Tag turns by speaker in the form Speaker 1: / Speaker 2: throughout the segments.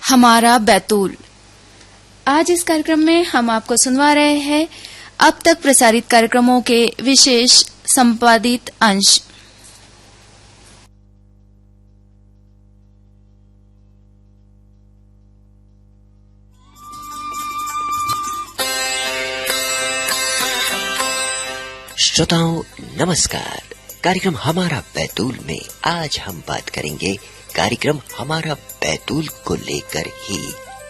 Speaker 1: हमारा बैतूल। आज इस कार्यक्रम में हम आपको सुनवा रहे हैं अब तक प्रसारित कार्यक्रमों के विशेष संपादित अंश।
Speaker 2: श्रोताओं नमस्कार। कार्यक्रम हमारा बैतूल में आज हम बात करेंगे कार्यक्रम हमारा बैतूल को लेकर ही।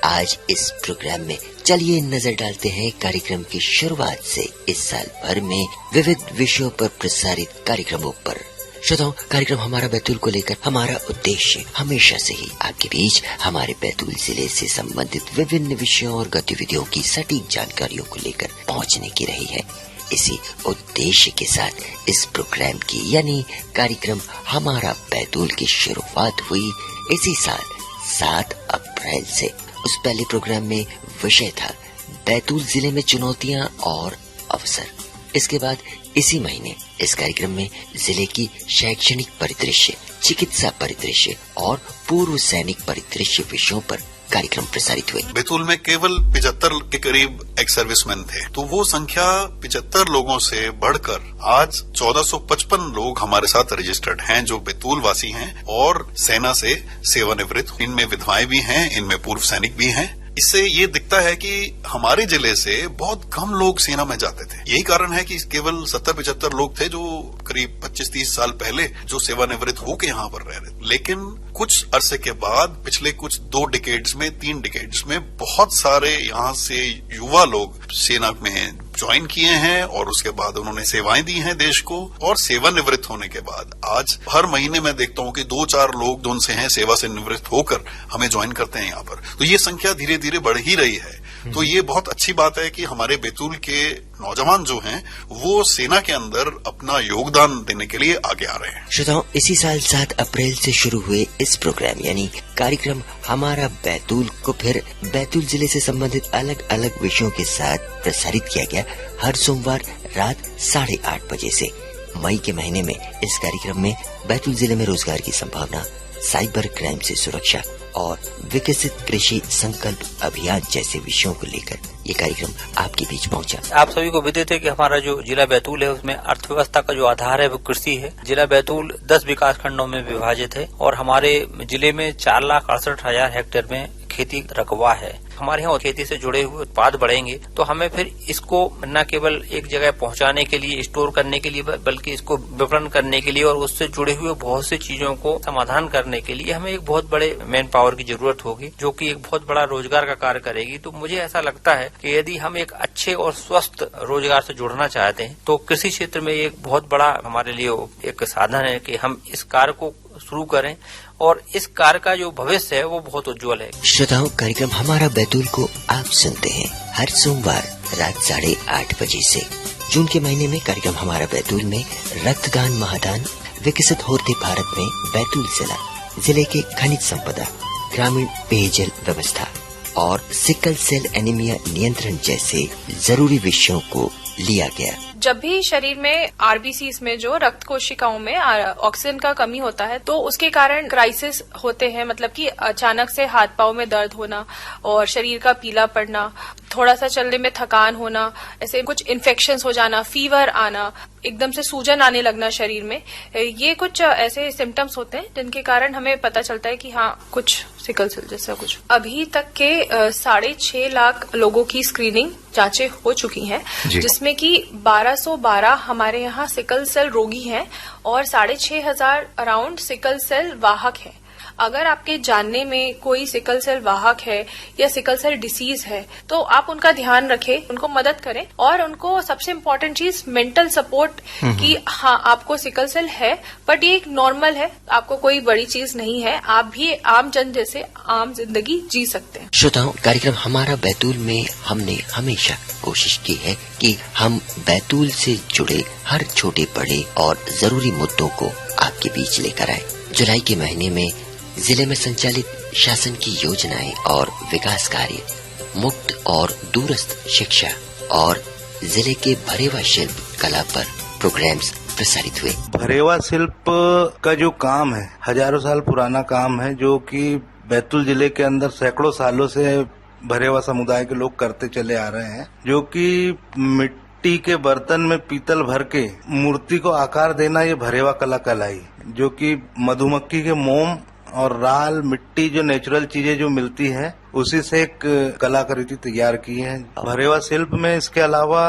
Speaker 2: आज इस प्रोग्राम में चलिए नजर डालते हैं कार्यक्रम की शुरुआत से इस साल भर में विविध विषयों पर प्रसारित कार्यक्रमों पर। श्रोताओं, कार्यक्रम हमारा बैतूल को लेकर हमारा उद्देश्य हमेशा से ही आपके बीच हमारे बैतूल जिले से संबंधित विभिन्न विषयों और गतिविधियों की सटीक जानकारियों को लेकर पहुंचने की रही है। इसी उद्देश्य के साथ इस प्रोग्राम की यानी कार्यक्रम हमारा बैतूल की शुरुआत हुई इसी साल 7 अप्रैल से। उस पहले प्रोग्राम में विषय था बैतूल जिले में चुनौतियां और अवसर। इसके बाद इसी महीने इस कार्यक्रम में जिले की शैक्षणिक परिदृश्य, चिकित्सा परिदृश्य और पूर्व सैनिक परिदृश्य विषयों पर कार्यक्रम प्रसारित हुए।
Speaker 3: बैतूल में केवल 75 के करीब एक्स सर्विसमैन थे, तो वो संख्या 75 लोगों से बढ़कर आज 1455 लोग हमारे साथ रजिस्टर्ड हैं जो बैतूल वासी हैं और सेना से सेवानिवृत्त। इनमें विधवाएं भी हैं, इनमें पूर्व सैनिक भी हैं। इससे ये दिखता है कि हमारे जिले से बहुत कम लोग सेना में जाते थे। यही कारण है कि केवल 70-75 लोग थे जो करीब 25-30 साल पहले जो सेवानिवृत्त होकर यहाँ पर रह रहे। लेकिन कुछ अरसे के बाद पिछले कुछ 2 डिकेड्स में 3 डिकेड्स में बहुत सारे यहाँ से युवा लोग सेना में ज्वाइन किए हैं और उसके बाद उन्होंने सेवाएं दी हैं देश को। और सेवानिवृत्त होने के बाद आज हर महीने मैं देखता हूँ कि 2-4 लोग जो उनसे हैं सेवा से निवृत्त होकर हमें ज्वाइन करते हैं यहाँ पर। तो ये संख्या धीरे धीरे बढ़ ही रही है। तो ये बहुत अच्छी बात है कि हमारे बैतूल के नौजवान जो हैं वो सेना के अंदर अपना योगदान देने के लिए आगे आ रहे हैं।
Speaker 2: श्रोताओं, इसी साल 7 अप्रैल से शुरू हुए इस प्रोग्राम यानी कार्यक्रम हमारा बैतूल को फिर बैतूल जिले से संबंधित अलग अलग विषयों के साथ प्रसारित किया गया हर सोमवार रात 8:30 बजे से। मई के महीने में इस कार्यक्रम में बैतूल जिले में रोजगार की संभावना, साइबर क्राइम से सुरक्षा और विकसित कृषि संकल्प अभियान जैसे विषयों को लेकर ये कार्यक्रम आपके बीच पहुंचा।
Speaker 4: आप सभी को विदित है कि हमारा जो जिला बैतूल है उसमें अर्थव्यवस्था का जो आधार है वो कृषि है। जिला बैतूल 10 विकास खंडों में विभाजित है और हमारे जिले में 4,68,000 हेक्टेयर में खेती रकबा है। हमारे यहाँ खेती से जुड़े हुए उत्पाद बढ़ेंगे तो हमें फिर इसको न केवल एक जगह पहुंचाने के लिए, स्टोर करने के लिए, बल्कि इसको विपणन करने के लिए और उससे जुड़े हुए बहुत सी चीजों को समाधान करने के लिए हमें एक बहुत बड़े मैन पावर की जरूरत होगी जो कि एक बहुत बड़ा रोजगार का कार्य करेगी। तो मुझे ऐसा लगता है कि यदि हम एक अच्छे और स्वस्थ रोजगार से जुड़ना चाहते हैं तो कृषि क्षेत्र में एक बहुत बड़ा हमारे लिए एक साधन है कि हम इस कार्य को शुरू करें और इस कार्य का जो भविष्य है वो बहुत उज्जवल है।
Speaker 2: श्रोताओं, कार्यक्रम हमारा बैतूल को आप सुनते हैं हर सोमवार रात 8:30 बजे से। जून के महीने में कार्यक्रम हमारा बैतूल में रक्तदान महादान, विकसित होते भारत में बैतूल जिले के खनिज संपदा, ग्रामीण पेयजल व्यवस्था और सिकल सेल एनीमिया नियंत्रण जैसे जरूरी विषयों को लिया गया।
Speaker 5: जब भी शरीर में आरबीसीज में जो रक्त कोशिकाओं में ऑक्सीजन का कमी होता है तो उसके कारण क्राइसिस होते हैं, मतलब कि अचानक से हाथ पांव में दर्द होना और शरीर का पीला पड़ना, थोड़ा सा चलने में थकान होना, ऐसे कुछ इन्फेक्शंस हो जाना, फीवर आना, एकदम से सूजन आने लगना शरीर में। ये कुछ ऐसे सिम्टम्स होते हैं जिनके कारण हमें पता चलता है कि हाँ कुछ सिकल सेल जैसा कुछ। अभी तक के 6.5 लाख लोगों की स्क्रीनिंग जांचें हो चुकी हैं जिसमें कि 1212 हमारे यहाँ सिकल सेल रोगी हैं और 6,500 अराउंड सिकल सेल वाहक हैं। अगर आपके जानने में कोई सिकल सेल वाहक है या सिकल सेल डिसीज है तो आप उनका ध्यान रखें, उनको मदद करें और उनको सबसे इम्पोर्टेंट चीज मेंटल सपोर्ट कि हाँ आपको सिकल सेल है बट ये एक नॉर्मल है, आपको कोई बड़ी चीज नहीं है, आप भी आम जन जैसे आम जिंदगी जी सकते हैं।
Speaker 2: श्रोताओं, कार्यक्रम हमारा बैतूल में हमने हमेशा कोशिश की है कि हम बैतूल से जुड़े हर छोटे बड़े और जरूरी मुद्दों को आपके बीच लेकर आए। जुलाई के महीने में जिले में संचालित शासन की योजनाएं और विकास कार्य, मुक्त और दूरस्थ शिक्षा और जिले के भरेवा शिल्प कला पर प्रोग्राम्स प्रसारित हुए।
Speaker 6: भरेवा शिल्प का जो काम है हजारों साल पुराना काम है जो कि बैतूल जिले के अंदर सैकड़ों सालों से भरेवा समुदाय के लोग करते चले आ रहे हैं, जो कि मिट्टी के बर्तन में पीतल भर के मूर्ति को आकार देना, ये भरेवा कला कहलाई, जो कि मधुमक्खी के मोम और राल, मिट्टी, जो नेचुरल चीजें जो मिलती हैं उसी से एक कलाकृति तैयार की है। भरेवा शिल्प में इसके अलावा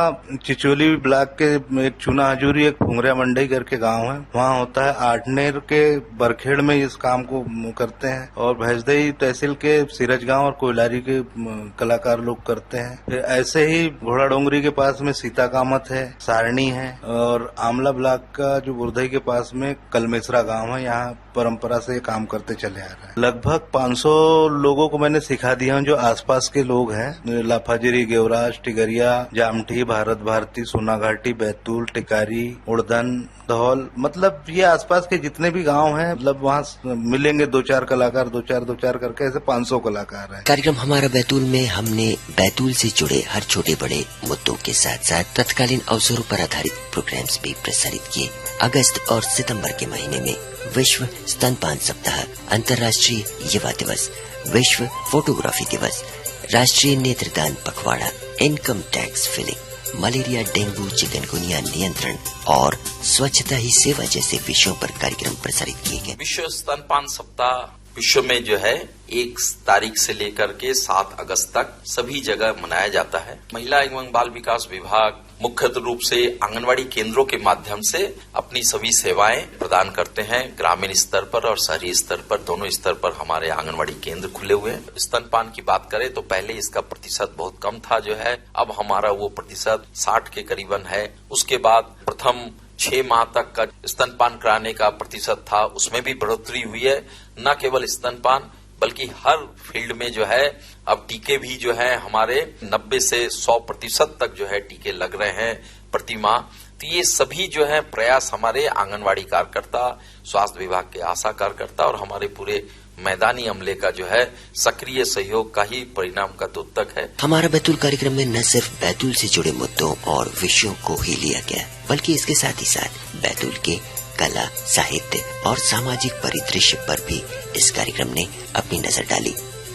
Speaker 6: चिचोली ब्लॉक के एक चुना हजूरी, एक फुंगरिया मंडई करके गांव है, वहाँ होता है। आठनेर के बरखेड़ में इस काम को करते हैं, और भैंसदेही तहसील के सिरज गांव और कोयलारी के कलाकार लोग करते हैं। फिर ऐसे ही घोड़ा डोंगरी के पास में सीता कामत है, सारणी है, और आमला ब्लॉक का जो बुरधई के पास में कलमेसरा गांव है, यहाँ परंपरा से काम करते चले आ रहे हैं। लगभग 500 लोगों को मैंने सिखा दिया, जो आसपास के लोग हैं, लाफाजिरी, गेवराज, टिगरिया, जामठी, भारत भारती, सोनाघाटी, बैतूल, टिकारी, उड़दन, धौल, मतलब ये आसपास के जितने भी गांव हैं, मतलब वहाँ मिलेंगे 2-4 कलाकार, 2-4 करके ऐसे 500 कलाकार हैं।
Speaker 2: कार्यक्रम हमारा बैतूल में हमने बैतूल से जुड़े हर छोटे बड़े मुद्दों के साथ साथ तत्कालीन अवसरों पर आधारित प्रोग्राम्स भी प्रसारित किए। अगस्त और सितंबर के महीने में विश्व स्तनपान सप्ताह, अंतर्राष्ट्रीय युवा दिवस, विश्व फोटोग्राफी दिवस, राष्ट्रीय नेत्रदान पखवाड़ा, income tax filing, malaria, dengue, chikungunya नियंत्रण और स्वच्छता ही सेवा जैसे विषयों पर कार्यक्रम प्रसारित किए गए।
Speaker 7: विश्व स्तनपान सप्ताह विश्व में जो है 1 तारीख से लेकर के 7 अगस्त तक सभी जगह मनाया जाता है। महिला एवं बाल विकास विभाग मुख्य रूप से आंगनवाड़ी केंद्रों के माध्यम से अपनी सभी सेवाएं प्रदान करते हैं। ग्रामीण स्तर पर और शहरी स्तर पर, दोनों स्तर पर हमारे आंगनवाड़ी केंद्र खुले हुए हैं। स्तनपान की बात करें तो पहले इसका प्रतिशत बहुत कम था जो है, अब हमारा वो प्रतिशत 60 के करीबन है। उसके बाद प्रथम 6 माह तक का स्तनपान कराने का प्रतिशत था, उसमें भी बढ़ोतरी हुई है। न केवल स्तनपान बल्कि हर फील्ड में जो है अब टीके भी जो है हमारे 90 से 100% तक जो है टीके लग रहे हैं प्रति माह। तो ये सभी जो है प्रयास हमारे आंगनवाड़ी कार्यकर्ता, स्वास्थ्य विभाग के आशा कार्यकर्ता और हमारे पूरे मैदानी अमले का जो है सक्रिय सहयोग का ही परिणाम का द्योतक है।
Speaker 2: हमारा बैतूल कार्यक्रम में न सिर्फ बैतूल से जुड़े मुद्दों और विषयों को ही लिया गया, बल्कि इसके साथ ही साथ बैतूल के कला, साहित्य और सामाजिक परिदृश्य पर भी इस कार्यक्रम ने अपनी नजर डाली।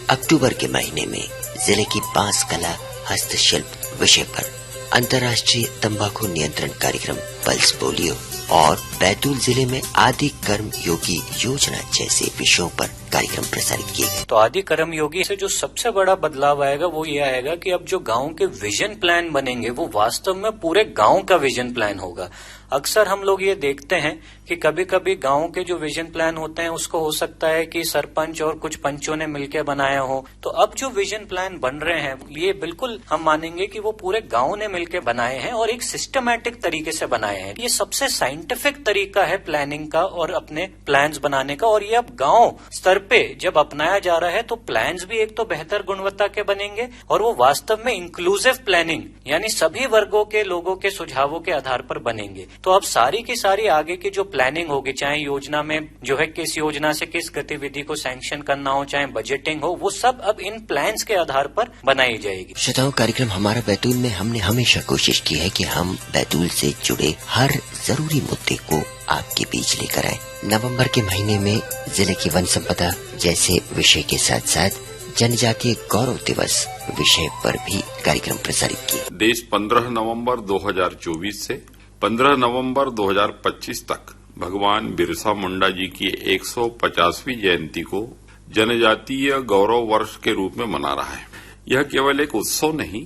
Speaker 2: अक्टूबर के महीने में जिले की बांस कला हस्तशिल्प विषय पर अंतर्राष्ट्रीय तंबाकू नियंत्रण कार्यक्रम पल्स पोलियो और बैतूल जिले में आदि कर्म योगी योजना जैसे विषयों पर कार्यक्रम प्रसारित किए गए।
Speaker 8: तो आदि कर्म योगी से जो सबसे बड़ा बदलाव आएगा वो ये आएगा कि अब जो गांव के विजन प्लान बनेंगे वो वास्तव में पूरे गांव का विजन प्लान होगा। अक्सर हम लोग ये देखते हैं कि कभी कभी गांव के जो विजन प्लान होते हैं उसको हो सकता है कि सरपंच और कुछ पंचों ने मिलकर बनाया हो। तो अब जो विजन प्लान बन रहे हैं ये बिल्कुल हम मानेंगे कि वो पूरे गांव ने मिलकर बनाए हैं और एक सिस्टमैटिक तरीके से बनाए हैं। ये सबसे साइंटिफिक तरीका है प्लानिंग का और अपने प्लान्स बनाने का, और ये अब गांव स्तर पे जब अपनाया जा रहा है तो प्लान्स भी एक तो बेहतर गुणवत्ता के बनेंगे और वो वास्तव में इंक्लूसिव प्लानिंग यानी सभी वर्गों के लोगों के सुझावों के आधार पर बनेंगे। तो अब सारी की सारी आगे की जो प्लानिंग होगी, चाहे योजना में जो है किस योजना से किस गतिविधि को सैंक्शन करना हो, चाहे बजटिंग हो, वो सब अब इन प्लान्स के आधार पर बनाई जाएगी।
Speaker 2: श्रोताओं, कार्यक्रम हमारा बैतूल में हमने हमेशा कोशिश की है कि हम बैतूल से जुड़े हर जरूरी मुद्दे को आपके बीच लेकर आए। नवंबर के महीने में जिले की वन संपदा जैसे विषय के साथ साथ जनजातीय गौरव दिवस विषय पर भी कार्यक्रम प्रसारित किए।
Speaker 9: देश 15 नवंबर 2024 से 15 नवंबर 2025 तक भगवान बिरसा मुंडा जी की 150वीं जयंती को जनजातीय गौरव वर्ष के रूप में मना रहा है। यह केवल एक उत्सव नहीं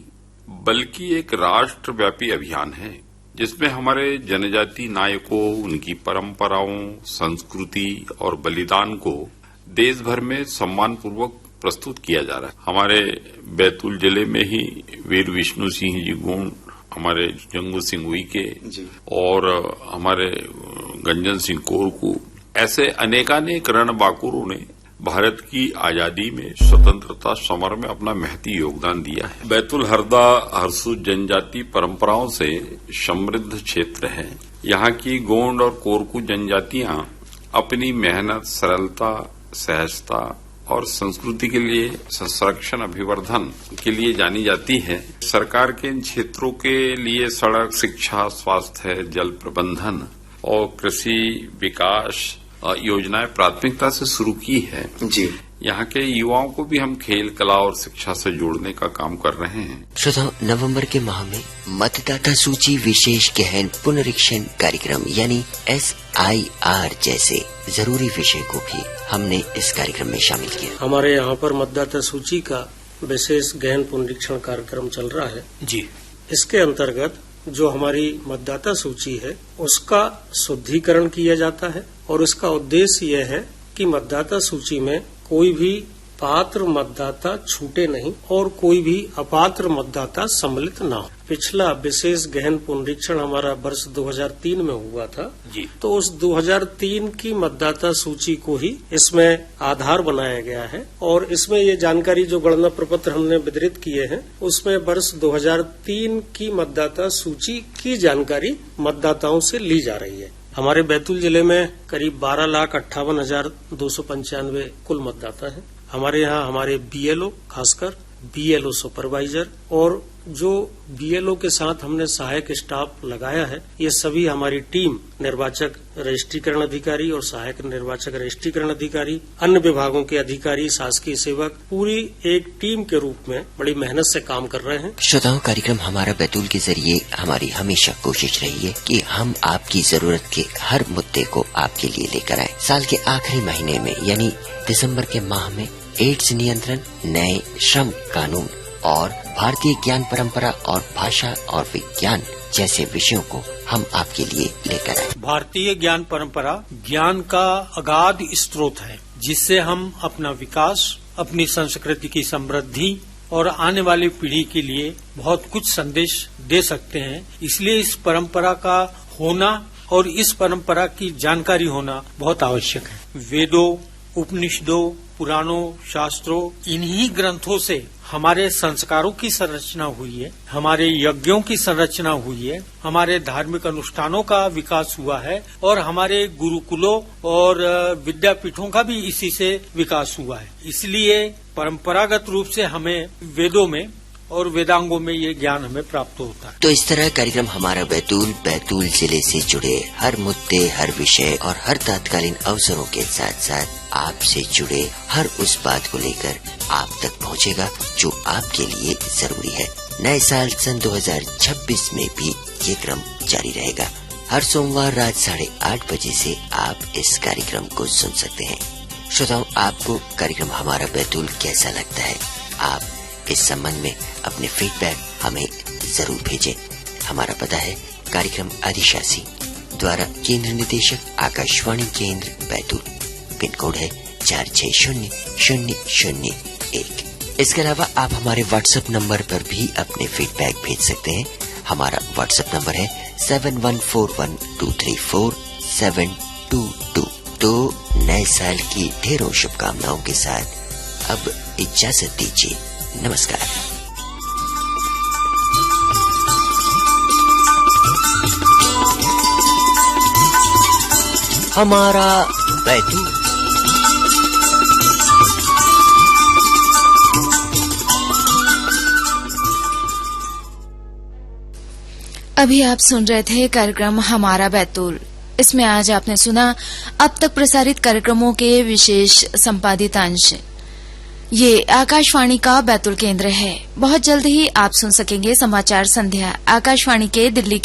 Speaker 9: बल्कि एक राष्ट्रव्यापी अभियान है जिसमें हमारे जनजाति नायकों, उनकी परंपराओं, संस्कृति और बलिदान को देश भर में सम्मानपूर्वक प्रस्तुत किया जा रहा है। हमारे बैतूल जिले में ही वीर विष्णु सिंह जी गोंड, हमारे जंगू सिंह उइके और हमारे गंजन सिंह कोरकू, ऐसे अनेकानेक रणबांकुरों ने भारत की आजादी में स्वतंत्रता समर में अपना महती योगदान दिया है। बैतूल हरदा हरसू जनजाति परंपराओं से समृद्ध क्षेत्र है। यहाँ की गोंड और कोरकू जनजातियां अपनी मेहनत, सरलता, सहजता और संस्कृति के लिए संरक्षण अभिवर्धन के लिए जानी जाती है। सरकार के इन क्षेत्रों के लिए सड़क, शिक्षा, स्वास्थ्य, जल प्रबंधन और कृषि विकास योजनाएं प्राथमिकता से शुरू की है।
Speaker 2: जी,
Speaker 9: यहाँ के युवाओं को भी हम खेल, कला और शिक्षा से जोड़ने का काम कर रहे हैं।
Speaker 2: श्रोताओं, नवंबर के माह में मतदाता सूची विशेष गहन पुनरीक्षण कार्यक्रम यानी SIR जैसे जरूरी विषय को भी हमने इस कार्यक्रम में शामिल किया।
Speaker 10: हमारे यहाँ पर मतदाता सूची का विशेष गहन पुनरीक्षण कार्यक्रम चल रहा है
Speaker 8: जी।
Speaker 10: इसके अंतर्गत जो हमारी मतदाता सूची है उसका शुद्धिकरण किया जाता है और इसका उद्देश्य यह है कि मतदाता सूची में कोई भी पात्र मतदाता छूटे नहीं और कोई भी अपात्र मतदाता सम्मिलित न हो। पिछला विशेष गहन पुनरीक्षण हमारा वर्ष 2003 में हुआ था
Speaker 8: जी।
Speaker 10: तो उस 2003 की मतदाता सूची को ही इसमें आधार बनाया गया है और इसमें ये जानकारी जो गणना प्रपत्र हमने वितरित किए हैं उसमें वर्ष 2003 की मतदाता सूची की जानकारी मतदाताओं से ली जा रही है। हमारे बैतूल जिले में करीब 12,58,295 कुल मतदाता हैं। हमारे यहाँ हमारे BLO खासकर BLO सुपरवाइजर और जो BLO के साथ हमने सहायक स्टाफ लगाया है ये सभी हमारी टीम निर्वाचक रजिस्ट्रीकरण अधिकारी और सहायक निर्वाचक रजिस्ट्रीकरण अधिकारी, अन्य विभागों के अधिकारी, शासकीय सेवक पूरी एक टीम के रूप में बड़ी मेहनत से काम कर रहे हैं।
Speaker 2: श्रोताओं, कार्यक्रम हमारा बैतूल के जरिए हमारी हमेशा कोशिश रही है कि हम आपकी जरूरत के हर मुद्दे को आपके लिए लेकर आए। साल के आखिरी महीने में यानी दिसंबर के माह में एड्स नियंत्रण, नए श्रम कानून और भारतीय ज्ञान परंपरा और भाषा और विज्ञान जैसे विषयों को हम आपके लिए लेकर आए।
Speaker 10: भारतीय ज्ञान परंपरा ज्ञान का अगाध स्रोत है जिससे हम अपना विकास, अपनी संस्कृति की समृद्धि और आने वाली पीढ़ी के लिए बहुत कुछ संदेश दे सकते हैं। इसलिए इस परंपरा का होना और इस परंपरा की जानकारी होना बहुत आवश्यक है। वेदों, उपनिषदों, पुराणों, शास्त्रों, इन्हीं ग्रंथों से हमारे संस्कारों की संरचना हुई है, हमारे यज्ञों की संरचना हुई है, हमारे धार्मिक अनुष्ठानों का विकास हुआ है और हमारे गुरुकुलों और विद्यापीठों का भी इसी से विकास हुआ है। इसलिए परंपरागत रूप से हमें वेदों में और वेदांगों में ये ज्ञान हमें प्राप्त होता है।
Speaker 2: तो इस तरह कार्यक्रम हमारा बैतूल जिले से जुड़े हर मुद्दे, हर विषय और हर तत्कालीन अवसरों के साथ साथ आपसे जुड़े हर उस बात को लेकर आप तक पहुंचेगा जो आपके लिए जरूरी है। नए साल सन 2026 में भी ये क्रम जारी रहेगा। हर सोमवार रात 8:30 बजे से आप इस कार्यक्रम को सुन सकते हैं। श्रोताओं, आपको कार्यक्रम हमारा बैतूल कैसा लगता है? आप इस संबंध में अपने फीडबैक हमें जरूर भेजें। हमारा पता है कार्यक्रम अधिशासी द्वारा केंद्र निदेशक आकाशवाणी केंद्र बैतूल, पिन कोड है 460001। इसके अलावा आप हमारे व्हाट्सएप नंबर पर भी अपने फीडबैक भेज सकते हैं। हमारा व्हाट्सएप नंबर है 7141234722। तो नए साल की ढेरों शुभकामनाओं के साथ अब इजाजत दीजिए। नमस्कार। हमारा बैतूल।
Speaker 1: अभी आप सुन रहे थे कार्यक्रम हमारा बैतूल। इसमें आज आपने सुना अब तक प्रसारित कार्यक्रमों के विशेष संपादित अंश। ये आकाशवाणी का बैतूल केंद्र है। बहुत जल्द ही आप सुन सकेंगे समाचार संध्या आकाशवाणी के दिल्ली के